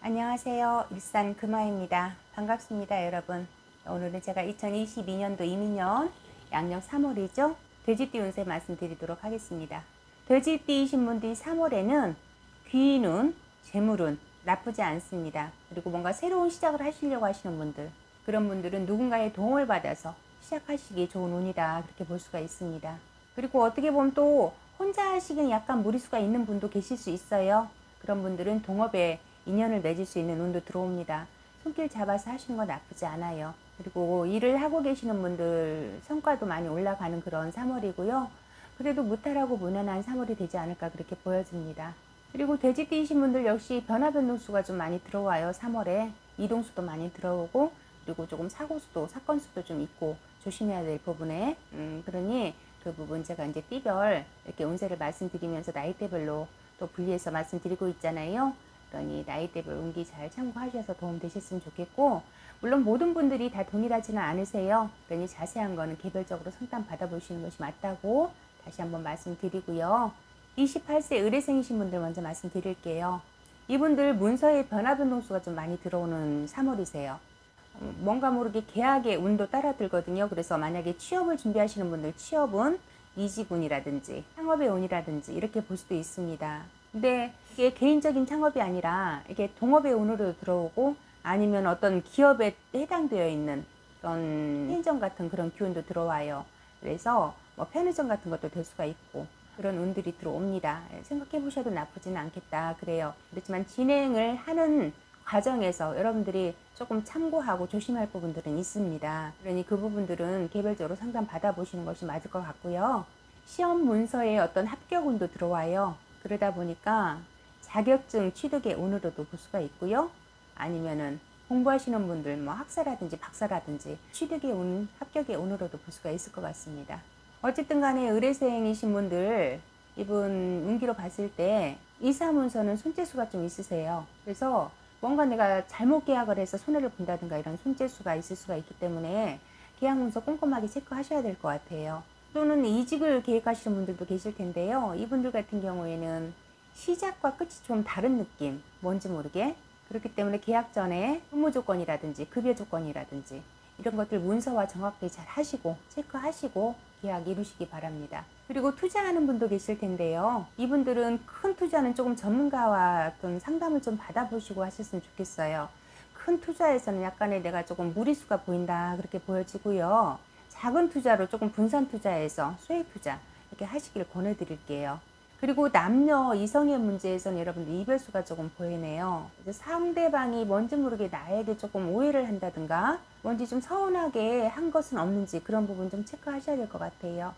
안녕하세요. 일산 금화입니다. 반갑습니다, 여러분. 오늘은 제가 2022년도 이민년 양력 3월이죠. 돼지띠 운세 말씀드리도록 하겠습니다. 돼지띠이신 분들이 3월에는 귀인운, 재물운 나쁘지 않습니다. 그리고 뭔가 새로운 시작을 하시려고 하시는 분들, 그런 분들은 누군가의 도움을 받아서 시작하시기 좋은 운이다, 그렇게 볼 수가 있습니다. 그리고 어떻게 보면 또 혼자 하시기는 약간 무리수가 있는 분도 계실 수 있어요. 그런 분들은 동업에 인연을 맺을 수 있는 운도 들어옵니다. 손길 잡아서 하시는 건 나쁘지 않아요. 그리고 일을 하고 계시는 분들 성과도 많이 올라가는 그런 3월이고요. 그래도 무탈하고 무난한 3월이 되지 않을까 그렇게 보여집니다. 그리고 돼지띠이신 분들 역시 변화 변동수가 좀 많이 들어와요. 3월에 이동수도 많이 들어오고, 그리고 조금 사고수도 사건 수도 좀 있고 조심해야 될 부분에 그러니 그 부분 제가 이제 띠별 이렇게 운세를 말씀드리면서 나이대별로 또 분리해서 말씀드리고 있잖아요. 그러니 나이대별 운기 잘 참고하셔서 도움 되셨으면 좋겠고, 물론 모든 분들이 다 동일하지는 않으세요. 그러니 자세한 거는 개별적으로 상담 받아보시는 것이 맞다고 다시 한번 말씀드리고요. 28세 의뢰생이신 분들 먼저 말씀드릴게요. 이분들 문서의 변화 변동수가 좀 많이 들어오는 3월이세요. 뭔가 모르게 계약의 운도 따라들거든요. 그래서 만약에 취업을 준비하시는 분들 취업운, 이직운이라든지 창업의 운이라든지 이렇게 볼 수도 있습니다. 근데 이게 개인적인 창업이 아니라 이게 동업의 운으로 들어오고, 아니면 어떤 기업에 해당되어 있는 그런 편의점 같은 그런 기운도 들어와요. 그래서 뭐 편의점 같은 것도 될 수가 있고 그런 운들이 들어옵니다. 생각해 보셔도 나쁘지는 않겠다 그래요. 그렇지만 진행을 하는 과정에서 여러분들이 조금 참고하고 조심할 부분들은 있습니다. 그러니 그 부분들은 개별적으로 상담 받아보시는 것이 맞을 것 같고요. 시험 문서에 어떤 합격운도 들어와요. 그러다 보니까 자격증 취득의 운으로도 볼 수가 있고요. 아니면은 공부하시는 분들 뭐 학사라든지 박사라든지 취득의 운, 합격의 운으로도 볼 수가 있을 것 같습니다. 어쨌든 간에 의뢰생이신 분들 이분 운기로 봤을 때 이사 문서는 손재수가 좀 있으세요. 그래서 뭔가 내가 잘못 계약을 해서 손해를 본다든가 이런 손재수가 있을 수가 있기 때문에 계약 문서 꼼꼼하게 체크하셔야 될 것 같아요. 또는 이직을 계획하시는 분들도 계실 텐데요. 이분들 같은 경우에는 시작과 끝이 좀 다른 느낌, 뭔지 모르게. 그렇기 때문에 계약 전에 근무 조건이라든지 급여 조건이라든지 이런 것들 문서화 정확하게 잘 하시고 체크하시고 계약 이루시기 바랍니다. 그리고 투자하는 분도 계실 텐데요. 이분들은 큰 투자는 조금 전문가와 어떤 상담을 좀 받아보시고 하셨으면 좋겠어요. 큰 투자에서는 약간의 내가 조금 무리수가 보인다 그렇게 보여지고요. 작은 투자로 조금 분산 투자해서 수익 투자 이렇게 하시길 권해드릴게요. 그리고 남녀 이성의 문제에서는 여러분들 이별수가 조금 보이네요. 상대방이 뭔지 모르게 나에게 조금 오해를 한다든가 뭔지 좀 서운하게 한 것은 없는지 그런 부분 좀 체크하셔야 될 것 같아요.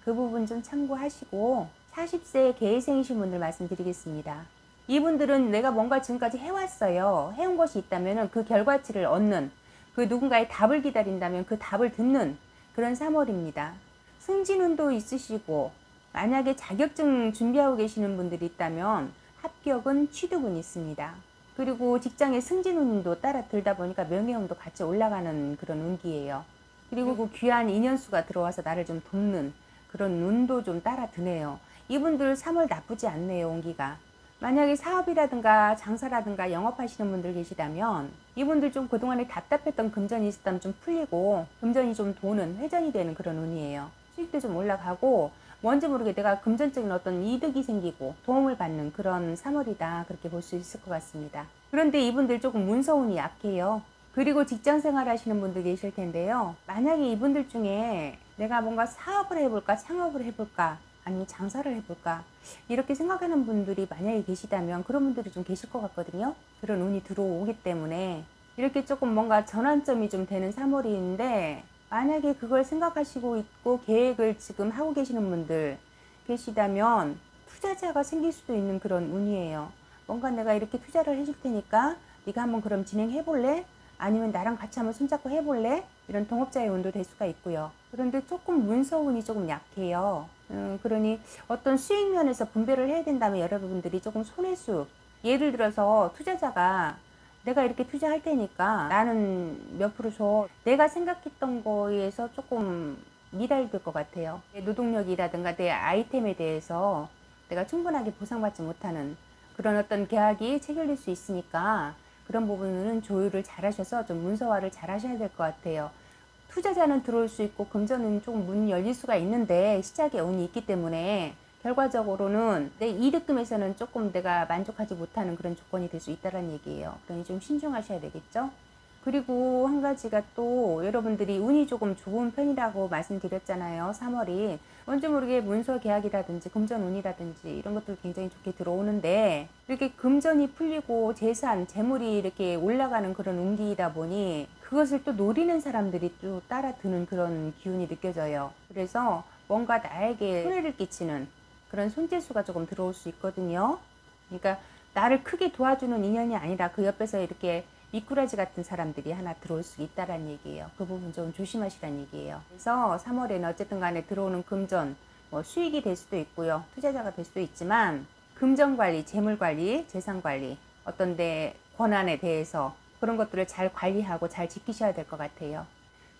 그 부분 좀 참고하시고 40세 계생이신 분들 말씀드리겠습니다. 이분들은 내가 뭔가 지금까지 해왔어요. 해온 것이 있다면 그 결과치를 얻는, 그 누군가의 답을 기다린다면 그 답을 듣는 그런 3월입니다. 승진운도 있으시고, 만약에 자격증 준비하고 계시는 분들이 있다면 합격은 취득운이 있습니다. 그리고 직장의 승진운도 따라 들다 보니까 명예운도 같이 올라가는 그런 운기예요. 그리고 귀한 인연수가 들어와서 나를 좀 돕는 그런 운도 좀 따라 드네요. 이분들 3월 나쁘지 않네요, 운기가. 만약에 사업이라든가 장사라든가 영업하시는 분들 계시다면 이분들 좀 그동안에 답답했던 금전이 있었다면 좀 풀리고 금전이 좀 도는, 회전이 되는 그런 운이에요. 수익도 좀 올라가고 뭔지 모르게 내가 금전적인 어떤 이득이 생기고 도움을 받는 그런 3월이다 그렇게 볼 수 있을 것 같습니다. 그런데 이분들 조금 문서운이 약해요. 그리고 직장 생활 하시는 분들 계실 텐데요. 만약에 이분들 중에 내가 뭔가 사업을 해볼까 창업을 해볼까 아니면 장사를 해볼까 이렇게 생각하는 분들이 만약에 계시다면 그런 분들이 좀 계실 것 같거든요. 그런 운이 들어오기 때문에 이렇게 조금 뭔가 전환점이 좀 되는 3월인데, 만약에 그걸 생각하시고 있고 계획을 지금 하고 계시는 분들 계시다면 투자자가 생길 수도 있는 그런 운이에요. 뭔가 내가 이렇게 투자를 해줄 테니까 네가 한번 그럼 진행해 볼래? 아니면 나랑 같이 한번 손잡고 해볼래? 이런 동업자의 운도 될 수가 있고요. 그런데 조금 문서운이 조금 약해요. 그러니 어떤 수익 면에서 분배를 해야 된다면 여러분들이 조금 손해수, 예를 들어서 투자자가 내가 이렇게 투자할 테니까 나는 몇 프로 줘. 내가 생각했던 거에서 조금 미달될 것 같아요. 내 노동력이라든가 내 아이템에 대해서 내가 충분하게 보상받지 못하는 그런 어떤 계약이 체결될 수 있으니까 그런 부분은 조율을 잘 하셔서 좀 문서화를 잘 하셔야 될 것 같아요. 투자자는 들어올 수 있고 금전은 조금 문이 열릴 수가 있는데 시작에 운이 있기 때문에 결과적으로는 내 이득금에서는 조금 내가 만족하지 못하는 그런 조건이 될 수 있다는 얘기예요. 그러니 좀 신중하셔야 되겠죠. 그리고 한 가지가 또 여러분들이 운이 조금 좋은 편이라고 말씀드렸잖아요. 3월이 뭔지 모르게 문서 계약이라든지 금전 운이라든지 이런 것들 굉장히 좋게 들어오는데 이렇게 금전이 풀리고 재산, 재물이 이렇게 올라가는 그런 운기이다 보니 그것을 또 노리는 사람들이 또 따라 드는 그런 기운이 느껴져요. 그래서 뭔가 나에게 손해를 끼치는 그런 손재수가 조금 들어올 수 있거든요. 그러니까 나를 크게 도와주는 인연이 아니라 그 옆에서 이렇게 미꾸라지 같은 사람들이 하나 들어올 수 있다라는 얘기예요. 그 부분 좀 조심하시라는 얘기예요. 그래서 3월에는 어쨌든 간에 들어오는 금전, 뭐 수익이 될 수도 있고요. 투자자가 될 수도 있지만 금전 관리, 재물 관리, 재산 관리, 어떤 데 권한에 대해서 그런 것들을 잘 관리하고 잘 지키셔야 될 것 같아요.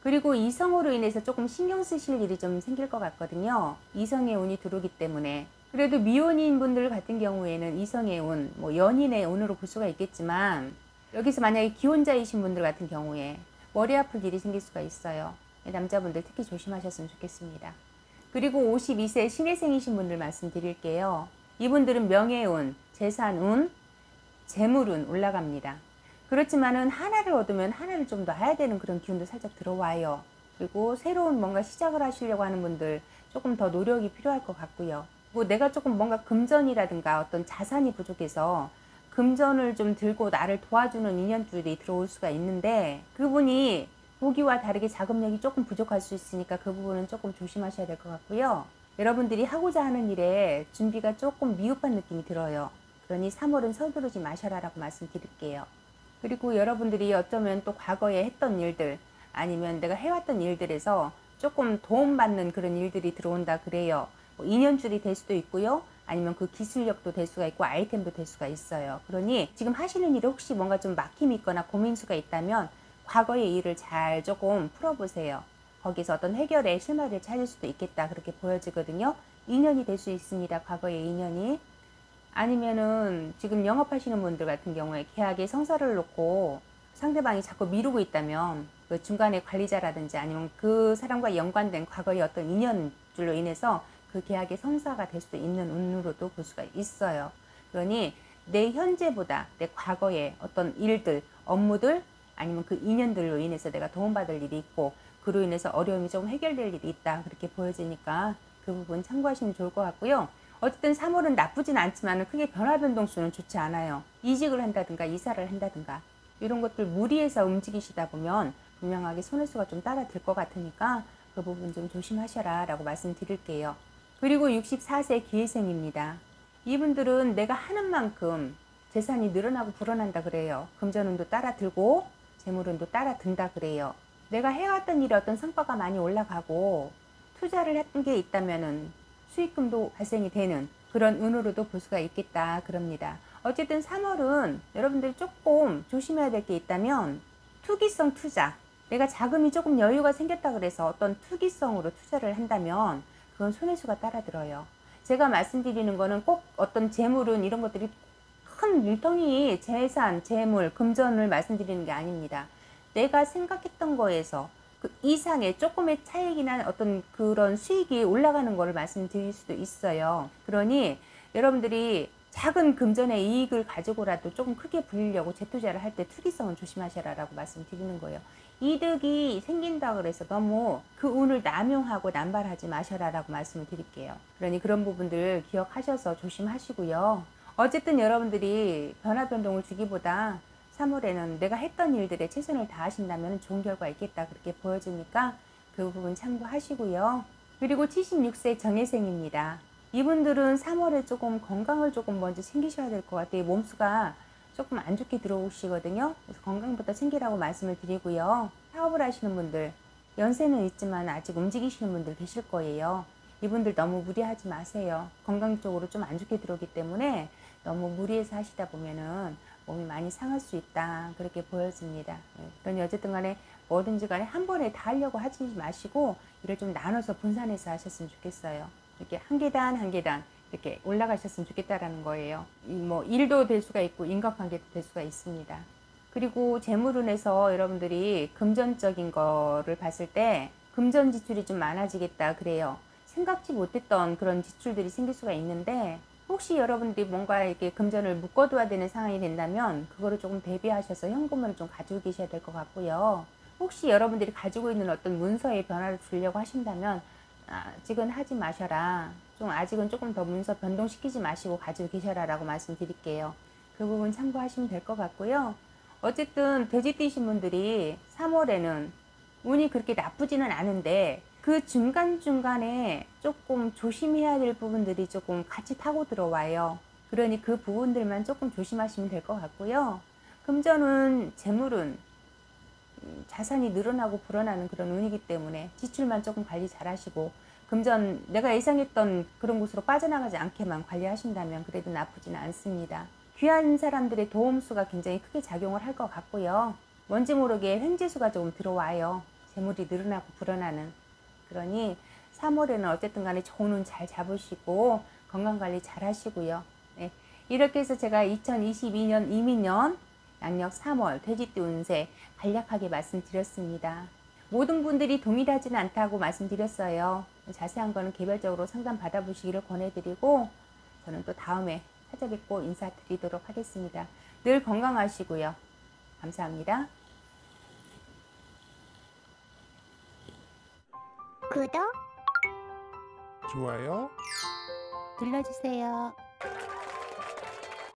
그리고 이성으로 인해서 조금 신경 쓰실 일이 좀 생길 것 같거든요. 이성의 운이 들어오기 때문에. 그래도 미혼인 분들 같은 경우에는 이성의 운, 뭐 연인의 운으로 볼 수가 있겠지만 여기서 만약에 기혼자이신 분들 같은 경우에 머리 아플 일이 생길 수가 있어요. 남자분들 특히 조심하셨으면 좋겠습니다. 그리고 52세 신혜생이신 분들 말씀드릴게요. 이분들은 명예운, 재산운, 재물운 올라갑니다. 그렇지만은 하나를 얻으면 하나를 좀 더 해야 되는 그런 기운도 살짝 들어와요. 그리고 새로운 뭔가 시작을 하시려고 하는 분들 조금 더 노력이 필요할 것 같고요. 그리고 내가 조금 뭔가 금전이라든가 어떤 자산이 부족해서 금전을 좀 들고 나를 도와주는 인연줄이 들어올 수가 있는데 그분이 보기와 다르게 자금력이 조금 부족할 수 있으니까 그 부분은 조금 조심하셔야 될 것 같고요. 여러분들이 하고자 하는 일에 준비가 조금 미흡한 느낌이 들어요. 그러니 3월은 서두르지 마셔라라고 말씀드릴게요. 그리고 여러분들이 어쩌면 또 과거에 했던 일들 아니면 내가 해왔던 일들에서 조금 도움받는 그런 일들이 들어온다 그래요. 뭐 인연줄이 될 수도 있고요. 아니면 그 기술력도 될 수가 있고 아이템도 될 수가 있어요. 그러니 지금 하시는 일에 혹시 뭔가 좀 막힘이 있거나 고민수가 있다면 과거의 일을 잘 조금 풀어보세요. 거기서 어떤 해결의 실마리를 찾을 수도 있겠다 그렇게 보여지거든요. 인연이 될 수 있습니다. 과거의 인연이. 아니면은 지금 영업하시는 분들 같은 경우에 계약에 성사를 놓고 상대방이 자꾸 미루고 있다면 그 중간에 관리자라든지 아니면 그 사람과 연관된 과거의 어떤 인연줄로 인해서 그 계약의 성사가 될 수도 있는 운으로도 볼 수가 있어요. 그러니 내 현재보다 내 과거의 어떤 일들, 업무들 아니면 그 인연들로 인해서 내가 도움받을 일이 있고 그로 인해서 어려움이 좀 해결될 일이 있다 그렇게 보여지니까 그 부분 참고하시면 좋을 것 같고요. 어쨌든 3월은 나쁘진 않지만 크게 변화 변동수는 좋지 않아요. 이직을 한다든가 이사를 한다든가 이런 것들 무리해서 움직이시다 보면 분명하게 손해수가 좀 따라 들 것 같으니까 그 부분 좀 조심하셔라 라고 말씀드릴게요. 그리고 64세 기회생입니다. 이분들은 내가 하는 만큼 재산이 늘어나고 불어난다 그래요. 금전운도 따라 들고 재물운도 따라 든다 그래요. 내가 해왔던 일에 어떤 성과가 많이 올라가고 투자를 했던 게 있다면은 수익금도 발생이 되는 그런 운으로도 볼 수가 있겠다 그럽니다. 어쨌든 3월은 여러분들이 조금 조심해야 될 게 있다면 투기성 투자, 내가 자금이 조금 여유가 생겼다 그래서 어떤 투기성으로 투자를 한다면 그건 손해수가 따라들어요. 제가 말씀드리는 거는 꼭 어떤 재물은 이런 것들이 큰 뭉텅이 재산, 재물, 금전을 말씀드리는 게 아닙니다. 내가 생각했던 거에서 그 이상의 조금의 차익이나 어떤 그런 수익이 올라가는 거를 말씀드릴 수도 있어요. 그러니 여러분들이 작은 금전의 이익을 가지고라도 조금 크게 불리려고 재투자를 할 때 투기성은 조심하셔라라고 말씀드리는 거예요. 이득이 생긴다 그래서 너무 그 운을 남용하고 남발하지 마셔라라고 말씀을 드릴게요. 그러니 그런 부분들 기억하셔서 조심하시고요. 어쨌든 여러분들이 변화 변동을 주기보다 3월에는 내가 했던 일들에 최선을 다하신다면 좋은 결과 있겠다 그렇게 보여지니까 그 부분 참고하시고요. 그리고 76세 정혜생입니다. 이분들은 3월에 조금 건강을 조금 먼저 챙기셔야 될 것 같아요. 몸수가 조금 안 좋게 들어오시거든요. 그래서 건강부터 챙기라고 말씀을 드리고요. 사업을 하시는 분들, 연세는 있지만 아직 움직이시는 분들 계실 거예요. 이분들 너무 무리하지 마세요. 건강 쪽으로 좀 안 좋게 들어오기 때문에 너무 무리해서 하시다 보면은 몸이 많이 상할 수 있다 그렇게 보여집니다. 그러니 어쨌든 간에 뭐든지 간에 한 번에 다 하려고 하지 마시고 일을 좀 나눠서 분산해서 하셨으면 좋겠어요. 이렇게 한 계단 한 계단 이렇게 올라가셨으면 좋겠다라는 거예요. 뭐 일도 될 수가 있고 인간관계도 될 수가 있습니다. 그리고 재물운에서 여러분들이 금전적인 거를 봤을 때 금전 지출이 좀 많아지겠다 그래요. 생각지 못했던 그런 지출들이 생길 수가 있는데, 혹시 여러분들이 뭔가 이렇게 금전을 묶어둬야 되는 상황이 된다면 그거를 조금 대비하셔서 현금을 좀 가지고 계셔야 될 것 같고요. 혹시 여러분들이 가지고 있는 어떤 문서에 변화를 주려고 하신다면 아직은 하지 마셔라. 아직은 조금 더 문서 변동시키지 마시고 가지고 계셔라 라고 말씀드릴게요. 그 부분 참고하시면 될 것 같고요. 어쨌든 돼지띠신 분들이 3월에는 운이 그렇게 나쁘지는 않은데 그 중간중간에 조금 조심해야 될 부분들이 조금 같이 타고 들어와요. 그러니 그 부분들만 조금 조심하시면 될 것 같고요. 금전은 재물은 자산이 늘어나고 불어나는 그런 운이기 때문에 지출만 조금 관리 잘 하시고, 금전 내가 예상했던 그런 곳으로 빠져나가지 않게만 관리하신다면 그래도 나쁘지는 않습니다. 귀한 사람들의 도움수가 굉장히 크게 작용을 할 것 같고요. 뭔지 모르게 횡재수가 조금 들어와요. 재물이 늘어나고 불어나는. 그러니 3월에는 어쨌든 간에 좋은 운 잘 잡으시고 건강관리 잘 하시고요. 네. 이렇게 해서 제가 2022년 이민년 양력 3월 돼지띠 운세 간략하게 말씀드렸습니다. 모든 분들이 동일하지는 않다고 말씀드렸어요. 자세한 거는 개별적으로 상담 받아보시기를 권해드리고, 저는 또 다음에 찾아뵙고 인사드리도록 하겠습니다. 늘 건강하시고요. 감사합니다. 구독 좋아요. 눌러주세요.